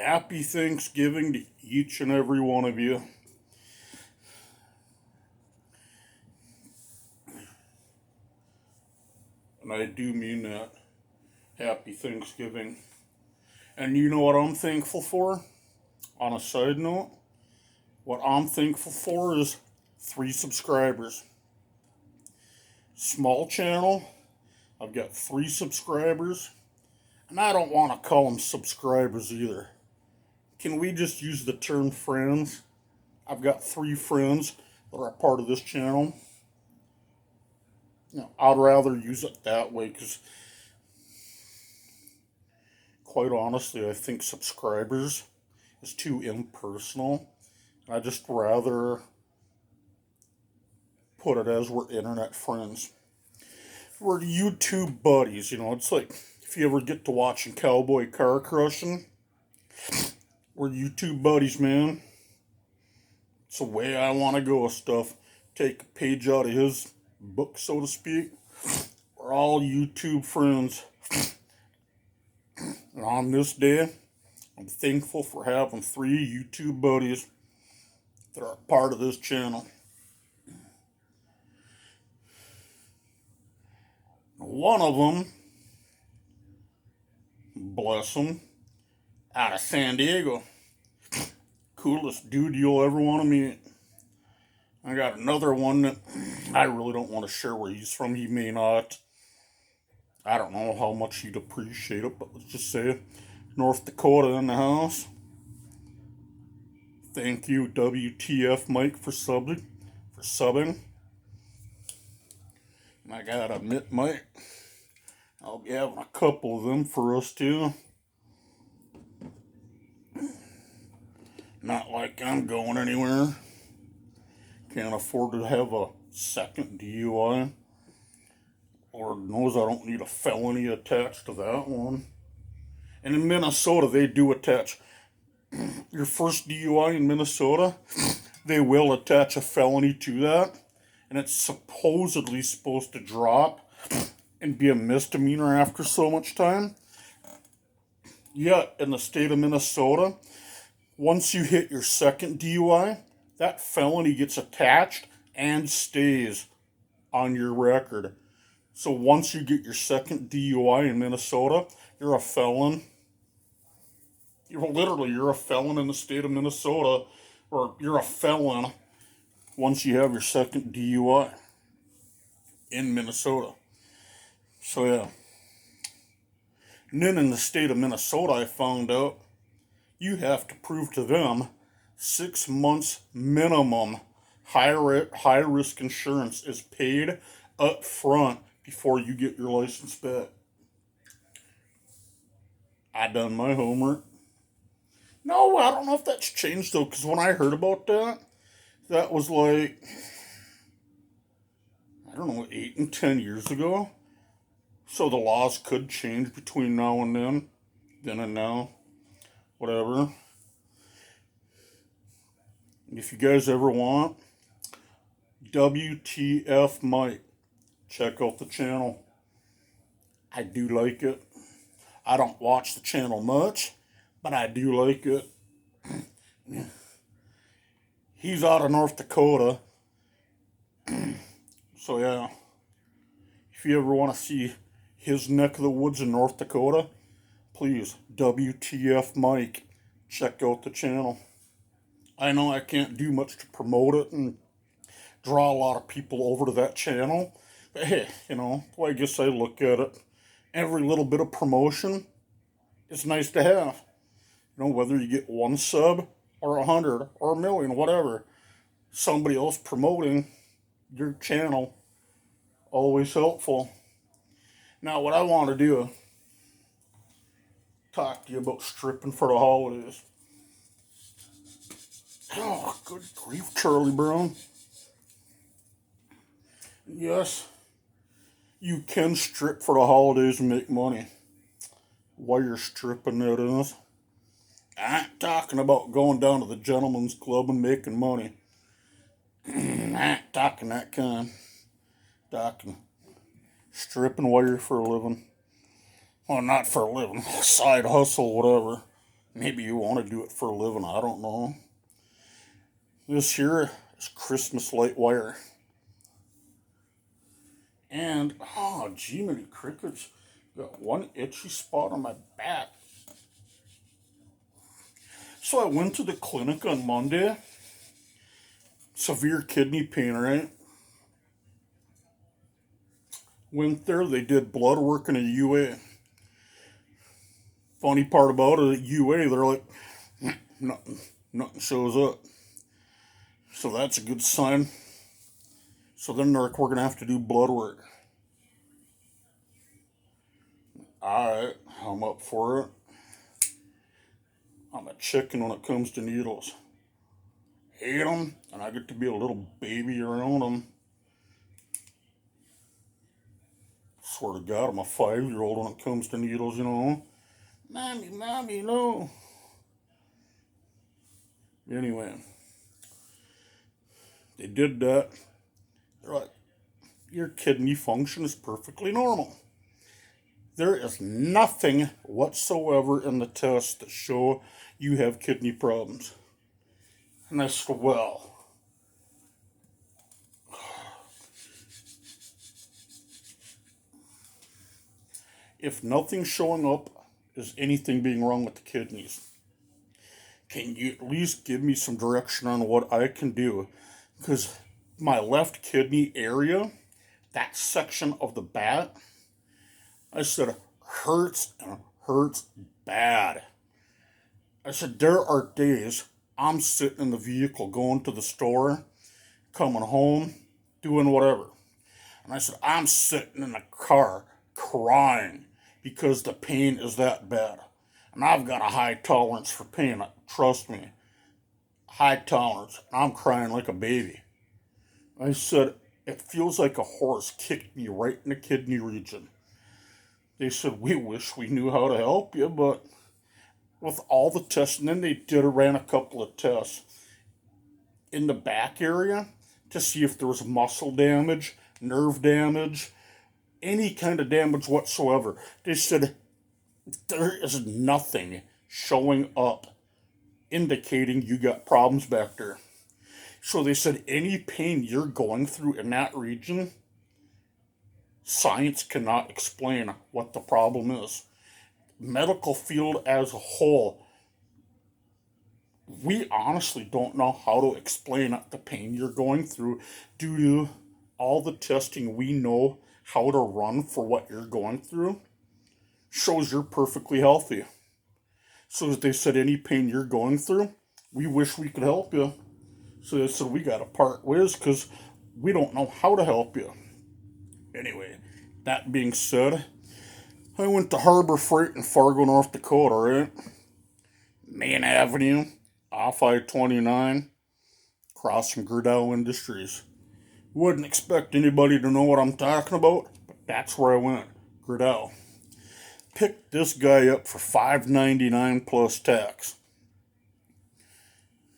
Happy Thanksgiving to each and every one of you. And I do mean that. Happy Thanksgiving. And you know what I'm thankful for? On a side note, what I'm thankful for is 3 subscribers. Small channel. I've got 3 subscribers. And I don't want to call them subscribers either. Can we just use the term friends? I've got 3 friends that are part of this channel. I'd rather use it that way because, quite honestly, I think subscribers is too impersonal. I just rather put it as we're internet friends. We're YouTube buddies, it's like if you ever get to watching Cowboy Car Crushing, we're YouTube buddies, man. It's the way I want to go with stuff. Take a page out of his book, so to speak. We're all YouTube friends. And on this day, I'm thankful for having 3 YouTube buddies that are part of this channel. One of them, bless him, out of San Diego. Coolest dude you'll ever want to meet. I got another one that I really don't want to share where he's from. He may not. I don't know how much he'd appreciate it, but let's just say North Dakota in the house. Thank you, WTF Mike, for subbing. And I gotta admit, Mike, I'll be having a couple of them for us too. Not like I'm going anywhere. Can't afford to have a second DUI. Lord knows I don't need a felony attached to that one. And in Minnesota, they do attach your first DUI in Minnesota. They will attach a felony to that. And it's supposedly supposed to drop and be a misdemeanor after so much time. Yet, in the state of Minnesota, once you hit your second DUI, that felony gets attached and stays on your record. So once you get your second DUI in Minnesota, you're a felon. You're a felon in the state of Minnesota, or you're a felon once you have your second DUI in Minnesota. So yeah. And then in the state of Minnesota, I found out you have to prove to them 6 months minimum high risk insurance is paid up front before you get your license back. I done my homework. No, I don't know if that's changed though, because when I heard about that, that was like, I don't know, 8 and 10 years ago. So the laws could change between now and then and now, whatever. If you guys ever want, WTF Mike, check out the channel. I do like it. I don't watch the channel much, but I do like it. He's out of North Dakota. So yeah, if you ever want to see his neck of the woods in North Dakota, please, WTF Mike, check out the channel. I know I can't do much to promote it and draw a lot of people over to that channel, but hey, well, I guess I look at it. Every little bit of promotion is nice to have. Whether you get 1 sub or 100 or 1,000,000, whatever, somebody else promoting your channel, always helpful. Now, what I want to do, talk to you about stripping for the holidays. Oh, good grief, Charlie Brown. Yes, you can strip for the holidays and make money. While you're stripping, that is. I ain't talking about going down to the gentleman's club and making money. I ain't talking that kind. Talking stripping while you're for a living. Well, not for a living. Side hustle, whatever. Maybe you want to do it for a living, I don't know. This here is Christmas light wire. And, oh, gee, many crickets. Got one itchy spot on my back. So I went to the clinic on Monday. Severe kidney pain, right? Went there, they did blood work and a UA. Funny part about it, at UA, they're like, nothing shows up. So that's a good sign. So then they're like, we're going to have to do blood work. Alright, I'm up for it. I'm a chicken when it comes to needles. Hate them, and I get to be a little baby around them. Swear to God, I'm a 5-year-old when it comes to needles, you know. Mommy, no. Anyway, they did that. They're like, your kidney function is perfectly normal. There is nothing whatsoever in the test that show you have kidney problems. And I said, well, if nothing showing up is anything being wrong with the kidneys, can you at least give me some direction on what I can do? Because my left kidney area, that section of the bat, I said, hurts and hurts bad. I said, there are days I'm sitting in the vehicle going to the store, coming home, doing whatever. And I said, I'm sitting in the car crying because the pain is that bad. And I've got a high tolerance for pain, trust me. High tolerance. I'm crying like a baby. I said, it feels like a horse kicked me right in the kidney region. They said, we wish we knew how to help you, but with all the tests, and then they ran a couple of tests in the back area to see if there was muscle damage, nerve damage, any kind of damage whatsoever. They said, there is nothing showing up indicating you got problems back there. So they said, any pain you're going through in that region, science cannot explain what the problem is. Medical field as a whole, we honestly don't know how to explain the pain you're going through due to all the testing we know how to run for what you're going through shows you're perfectly healthy. So they said, any pain you're going through, we wish we could help you. So they said, we got to part ways because we don't know how to help you. Anyway, that being said, I went to Harbor Freight in Fargo, North Dakota, right? Main Avenue, off I-29, across from Gerdau Industries. Wouldn't expect anybody to know what I'm talking about, but that's where I went, Gerdau. Picked this guy up for $5.99 plus tax.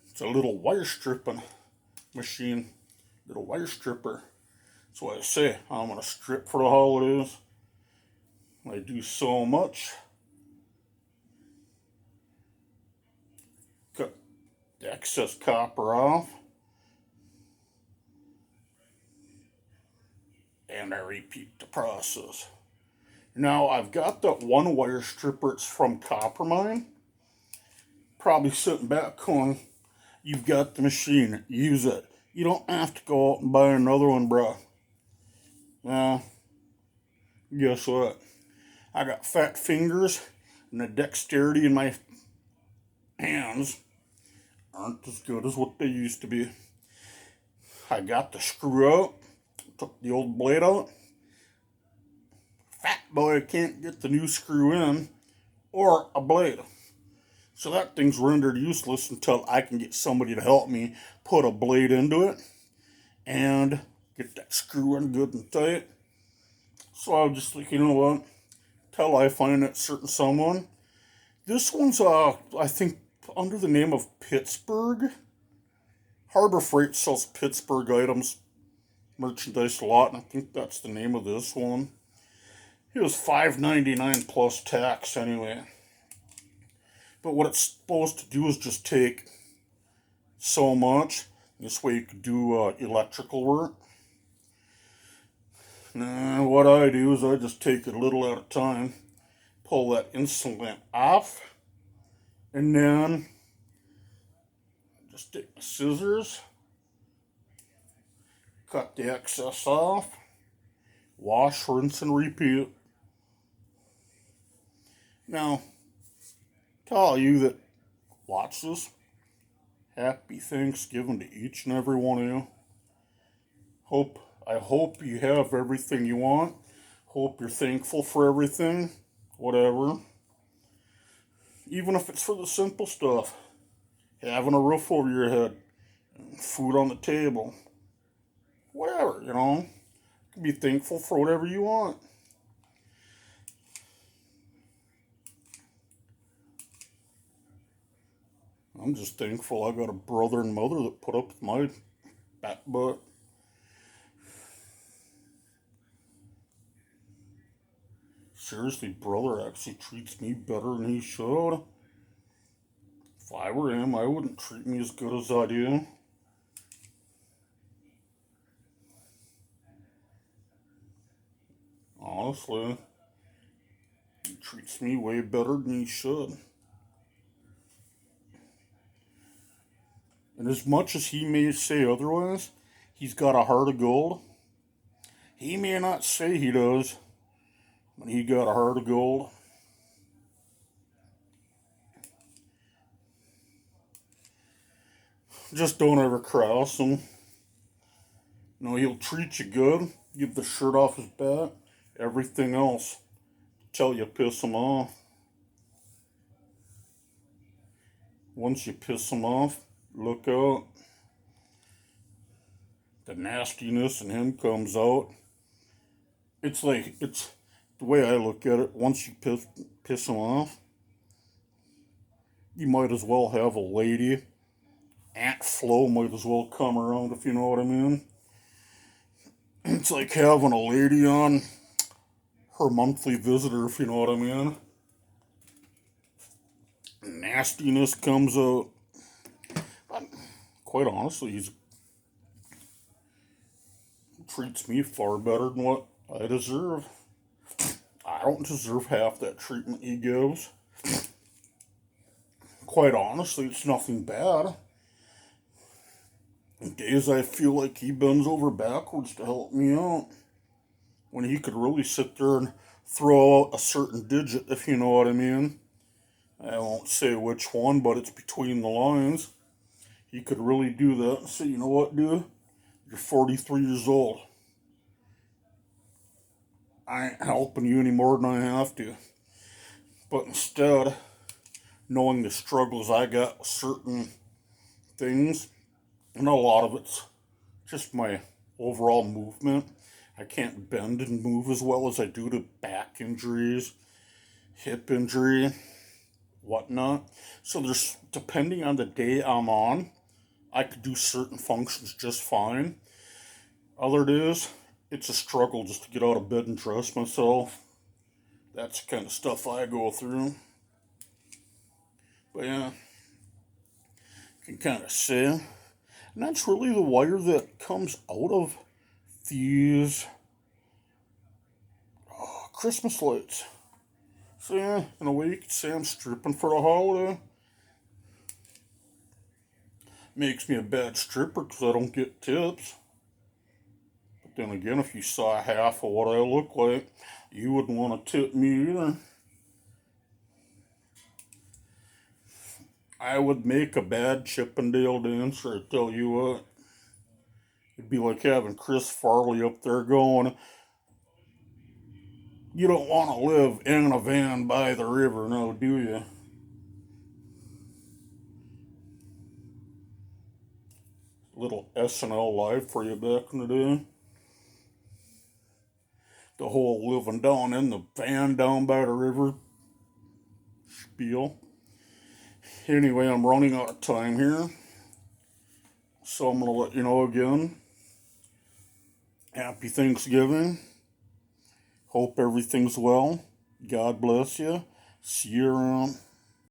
It's a little wire stripping machine, little wire stripper. That's what I say. I'm going to strip for the holidays. I do so much. Cut the excess copper off. And I repeat the process. Now I've got that one wire stripper. It's from Coppermine. Probably sitting back going, you've got the machine. Use it. You don't have to go out and buy another one, bro. Well, guess what? I got fat fingers, and the dexterity in my hands aren't as good as what they used to be. I got the screw out, took the old blade out. Fat boy can't get the new screw in, or a blade. So that thing's rendered useless until I can get somebody to help me put a blade into it and get that screw in good and tight. So I was just like, you know what? Till I find that certain someone. This one's, I think, under the name of Pittsburgh. Harbor Freight sells Pittsburgh items, merchandise a lot, and I think that's the name of this one. It was $5.99 plus tax anyway. But what it's supposed to do is just take so much. This way you could do electrical work. Now, what I do is I just take it a little at a time, pull that insulin off, and then just take the scissors, cut the excess off, wash, rinse, and repeat. Now, to all you that watch this, happy Thanksgiving to each and every one of you. I hope you have everything you want. Hope you're thankful for everything. Whatever. Even if it's for the simple stuff. Having a roof over your head. Food on the table. Whatever, you know. You can be thankful for whatever you want. I'm just thankful I got a brother and mother that put up with my back butt. Seriously, brother actually treats me better than he should. If I were him, I wouldn't treat me as good as I do. Honestly, he treats me way better than he should. And as much as he may say otherwise, he's got a heart of gold. He may not say he does, but he got a heart of gold. Just don't ever cross him. No, he'll treat you good, give the shirt off his back, everything else, till you piss him off. Once you piss him off, look out. The nastiness in him comes out. It's the way I look at it. Once you piss him off, you might as well have a lady. Aunt Flo might as well come around, if you know what I mean. It's like having a lady on her monthly visitor, if you know what I mean. Nastiness comes out. But quite honestly, he treats me far better than what I deserve. I don't deserve half that treatment he gives. Quite honestly, it's nothing bad. Days I feel like he bends over backwards to help me out. When he could really sit there and throw out a certain digit, if you know what I mean. I won't say which one, but it's between the lines. He could really do that and say, you know what, dude? You're 43 years old. I ain't helping you any more than I have to. But instead, knowing the struggles I got with certain things, and a lot of it's just my overall movement. I can't bend and move as well as I do to back injuries, hip injury, whatnot. So there's, depending on the day I'm on, I could do certain functions just fine. Other days, it's a struggle just to get out of bed and dress myself. That's the kind of stuff I go through. But yeah, you can kind of see. And that's really the wire that comes out of these Christmas lights. So yeah, in a way you could say I'm stripping for the holiday. Makes me a bad stripper because I don't get tips. But then again, if you saw half of what I look like, you wouldn't want to tip me either. I would make a bad Chippendale dancer, I tell you what. It'd be like having Chris Farley up there going, you don't want to live in a van by the river, no, do you? Little SNL live for you back in the day. The whole living down in the van down by the river spiel. Anyway, I'm running out of time here. So I'm going to let you know again. Happy Thanksgiving. Hope everything's well. God bless you. See you around.